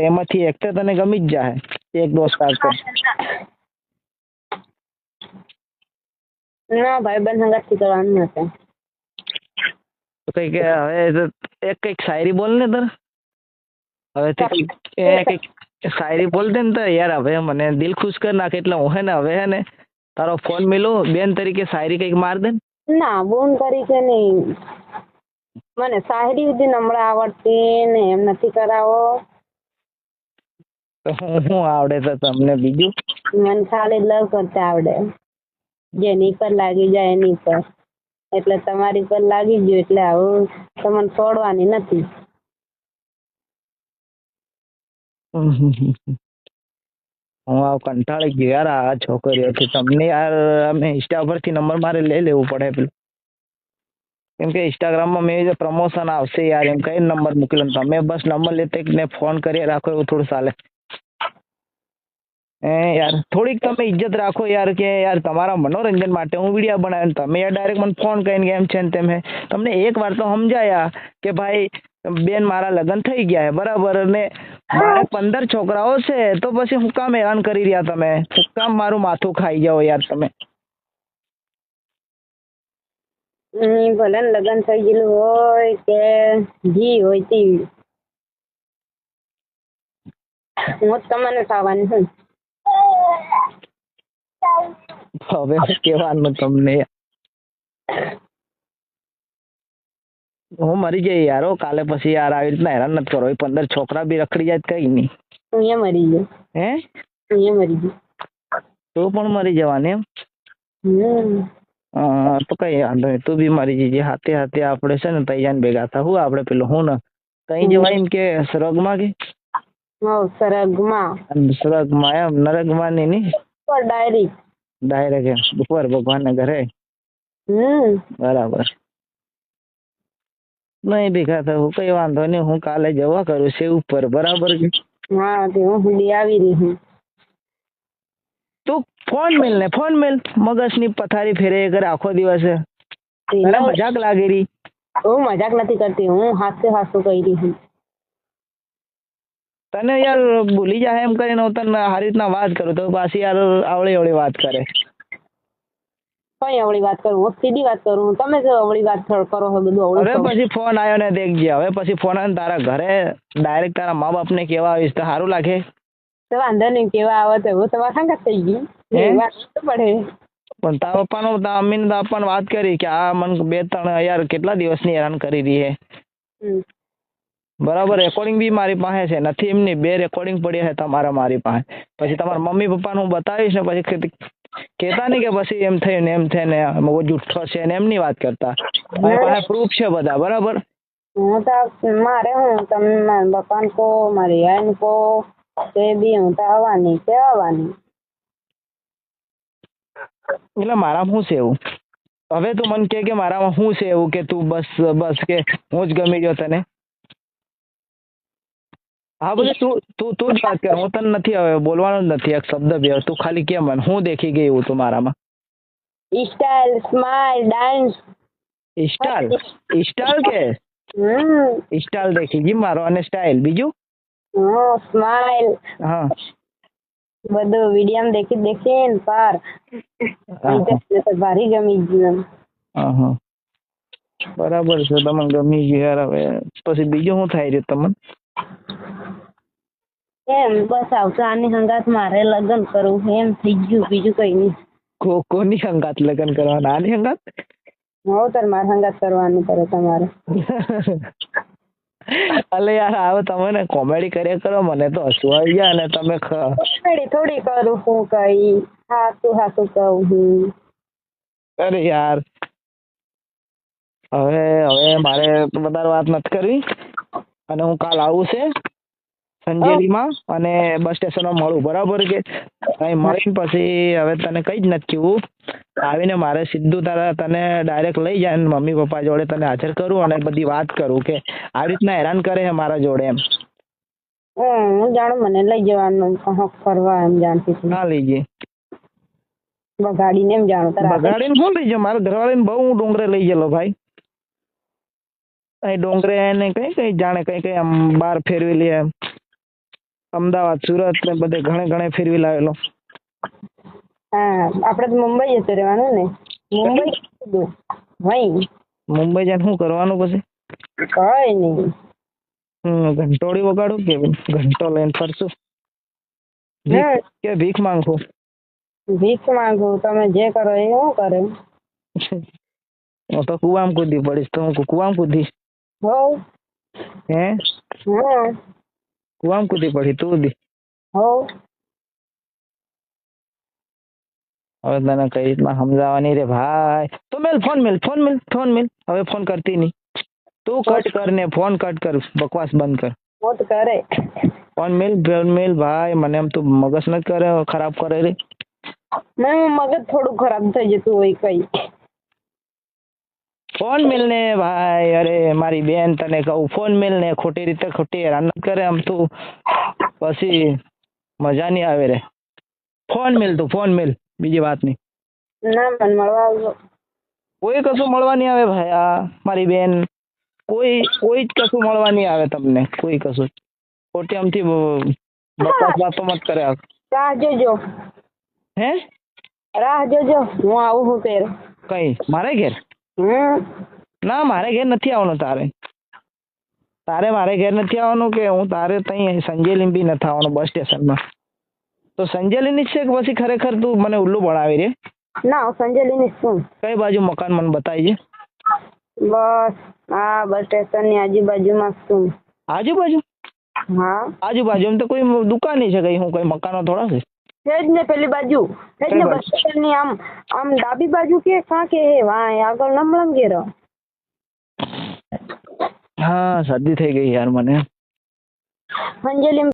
એમાંથી એક તો તને ગમી જ જાય એક દોસ્તાર તો. ના ભાઈબંધ સંગાતથી કરવાનું નથી. તો કઈક હવે એક કઈક શાયરી બોલ ને તાર. હવે તે કઈક શાયરી બોલ દે ને તો યાર હવે મને દિલ ખુશ કર નાખે એટલે હું હે ને હવે હે ને તારો ફોન મિલું બેન તરીકે શાયરી કઈક માર દે. ના બોન તરીકે નહીં, મને શાયરી સુધી નમળા આવડતી ને એમ નથી કરાવો. તો હું આવડે તો તમને બીજું? મને ખાલી લવ કરતા આવડે, જેની પર લાગી જાય એની પર. એટલે તમારી પર લાગી ગયું એટલે આવું તમને છોડવાની નથી. હું આવ કંટાળી ગયો યાર આ છોકરીઓથી. તમને યાર અમે ઇન્સ્ટા પરથી નંબર મારે લઈ લેવું પડે પેલું, કેમ કે ઇન્સ્ટાગ્રામમાં મેં જે પ્રમોશન આવશે યાર એમ કઈ નંબર મૂકી લો તમે બસ નંબર લેતે ને ફોન કરી રાખો એવું થોડું ચાલે. યાર થોડીક તમે ઇજ્જત રાખો યાર કે યાર તમારા મનોરંજન માટે હું વિડીયો બનાવ્યો તમે યાર ડાયરેક્ટ મને ફોન કરીને એમ છે ને તેમ હે. તમને એક વાર તો સમજાયા કે ભાઈ બેન મારા લગ્ન થઈ ગયા હે બરાબર ને મારે 15 છોકરાઓ છે તો પછી હું કામ હેરાન કરી રહ્યા તમે? હું કામ મારું માથું ખાઈ જાઓ યાર તમે? ભલે ને લગ્ન થઈ ગયેલું હોય કે જી હોય તે હું જ તમને થવાની છું. હવે કેવાનું તમને? હું મરી જઈ યાર કાલે પછી યાર આવી રીતના હેરાન નથી કરો. 15 છોકરા બી રખડી જાય કઈ નહીં. અહીંયા મરી ગયો. હે અહીંયા મરી ગયો. તું પણ મરી જવાની એમ? તો કઈ વાંધો નહીં, તું બી મરી જજે. હાથે હાથે આપણે છે ને તૈયાર ભેગા થા. હું આપણે પેલું હું ને કઈ જવાય એમ કે સરગમાં કે સરગમાં એમ નરગમાં નહીં ડાયરેક્ટ એમ ઉપર ભગવાનના ઘરે. બરાબર નહીં ભેગા થવું કઈ વાંધો નહીં. હું કાલે જવા કરું છે ઉપર બરાબર કે? હા હું આવી રહી છું. તું ફોન મેલ ને ફોન મેલ મગજની પથારી ફેરે કરે આખો દિવસ. તને મજાક લાગી રહી? હું મજાક નથી કરતી, હું હાસ્ય કહી રહી છું. તને યાર ભૂલી જાય એમ કરીને હું તને સારી રીતના વાત કરું તો પાછી યાર અવળી વાત કરે. કઈ અવળી વાત કરું? હું સીધી વાત કરું. તમે જો અવળી વાત કરો છો બધું અવળી. હવે પછી ફોન આવ્યો ને દેખજે. હવે પછી ફોન આવે ને તારા ઘરે ડાયરેક્ટ તારા મા બાપ ને કેવા આવીશ તો સારું લાગે? તો વાંધો નહીં, કેવા આવે તો હું તમારા સંગત થઈ ગઈ પડે. પણ તારા પપ્પાનો મમ્મીને આપવાને વાત કરી કે આ મને 2-3 યાર કેટલા દિવસની હેરાન કરી રહી હે. બરાબર રેકોર્ડિંગ બી મારી પાસે છે નથી એમની 2 રેકોર્ડિંગ પડ્યા છે તમારા મારી પાસે. પછી તમારા મમ્મી પપ્પાને હું બતાવીશ ને પછી કહેતા નહીં કે પછી એમ થયું ને એમ થઈને જુઠ્ઠો છે ને એમની વાત કરતા. મારી પાસે પ્રૂફ છે બધા બરાબર. હું તો મારે હું તમે મારા પપ્પાને કહો મારી યાને કહો તે બી હું તો આવવાની છે આવવાની. એટલે મારામાં શું છે એવું? હવે તું મને કે મારામાં શું છે એવું કે તું બસ કે હું જ ગમી ગયો તને? હા બધું તું જ વાત કર. હું તને નથી હવે બોલવાનું જ નથી એક શબ્દ બે. તું ખાલી કે મને હું દેખી ગઈ એવું તું મારામાં? Style smile dance. સ્ટાઇલ કે સ્ટાઇલ દેખી ગઈ મારો અને સ્ટાઇલ બીજું? સ્માઇલ હા બધું વિડીયો દેખીને પાર ભારી ગમી ગયું. બરાબર છે તમને ગમી ગયું યાર. હવે પછી બીજું શું થાય રહ્યું તમને? એમ બસ આવતો આની સંગાત મારે લગ્ન કરવું એમ થઈ ગયું, બીજું કઈ નહીં. કોની સંગાત લગ્ન કરવાના? આની સંગાત? તાર મારે સંગાત કરવાનું કરે તમારે. અલે યાર હવે તમે ને કોમેડી કર્યા કરો મને તો હસવું આવી જાય અને તમે કોમેડી થોડી કરું હું કઈ હાસું કહું હું. અરે યાર હવે મારે વધારે વાત નથી કરવી અને હું કાલ આવું છે સંજેલીમાં અને બસ સ્ટેશનમાં મળું બરાબર કે? અહીં મળીને પછી હવે તને કઈ જ નથી કેવું. આવીને મારે સીધું તને ડાયરેક્ટ લઈ જાય ને મમ્મી પપ્પા જોડે તને હાજર કરું અને બધી વાત કરું કે આવી રીતના હેરાન કરે છે મારા જોડે એમ. હું જાણું મને લઈ જવાનું ફરવા એમ જાણતી ના લઈ જઈએ બગાડીને એમ જાણું. બગાડીને શું લઈ જાઉં? મારા ઘરવાળીને બહુ હું ડોંગરે લઈ ગયેલો ભાઈ. અહીં ડોંગરે એને કઈ જાણે કઈ આમ બહાર ફેરવી લે એમ અમદાવાદ સુરત ને બધે ઘણે ફેરવી લાવેલો. હા આપણે તો મુંબઈ જતું રહેવાનું ને. મુંબઈ કીધું વहीं મુંબઈ જઈને શું કરવાનું પછી? કઈ નહીં. ઘંટોળી વગાડું કે ઘંટો લઈને ફરશું કે ભીખ માંગું? ભીખ માંગુ, તમે જે કરો એ હું કરે. હું તો કુવામાં કૂદી પડીશ. તો હું કુવામાં કૂદીશ. હોવ. હે? હા. કુવામાં કૂદી પડી તું દી. હોવ. હવે તને કઈ રીતના સમજાવવાની રે ભાઈ? તો ફોન મેલ. હવે ફોન કરતી નહીં. તું કટ કર ને ફોન કટ કર, બકવાસ બંધ કર. મોત કરે. ફોન મેલ ભાઈ. મને એમ તું મગજ નથી કરે, ખરાબ કરે રે. મગજ થોડું ખરાબ થઈ જતું હોય કઈ. ફોન મેલ ને ભાઈ. અરે મારી બેન તને કહું, ફોન મેલ ને. ખોટી રીતે ખોટી હેરાન નથી કરે આમ તું, પછી મજા નહીં આવે રે. ફોન મેલ તું, ફોન મેલ. બીજી વાત નહીં. ના મને મળવા આવજો. કોઈ કશું મળવા નહીં આવે ભાઈ. આ મારી બેન કોઈ જ કશું મળવા નહીં આવે તમને. કોઈ કશું ખોટી આમથી બકવાસ વાતો મત કરે. રાહ જોજો. હે? રાહ જોજો, હું આવું હું ફેર. કઈ મારે ઘેર? ના મારે ઘેર નથી આવવાનું. તારે મારે ઘેર નથી આવવાનું કે હું તારે ત્યાં સંજેલી બી નથી આવવાનું બસ સ્ટેશનમાં. તો સંજેલીની જ છે કે પછી ખરેખર તું મને ઉલ્લુ બનાવી રે? ના હું સંજેલીની છું. કઈ બાજુ મકાન મને બતાવી છે? બસ હા બસ સ્ટેશનની આજુબાજુમાં છું. આજુબાજુ? હા આજુબાજુ એમ તો કોઈ દુકાન નહીં છે કઈ? હું કઈ મકાનો થોડા છે? છે જ ને પેલી બાજુ. છે જ ને બસ સ્ટેશનની આમ ડાબી બાજુ કે કાં કે હે વાં આગળ નમલમ ઘેરો. હા શરદી થઈ ગઈ યાર મને. સંજેલી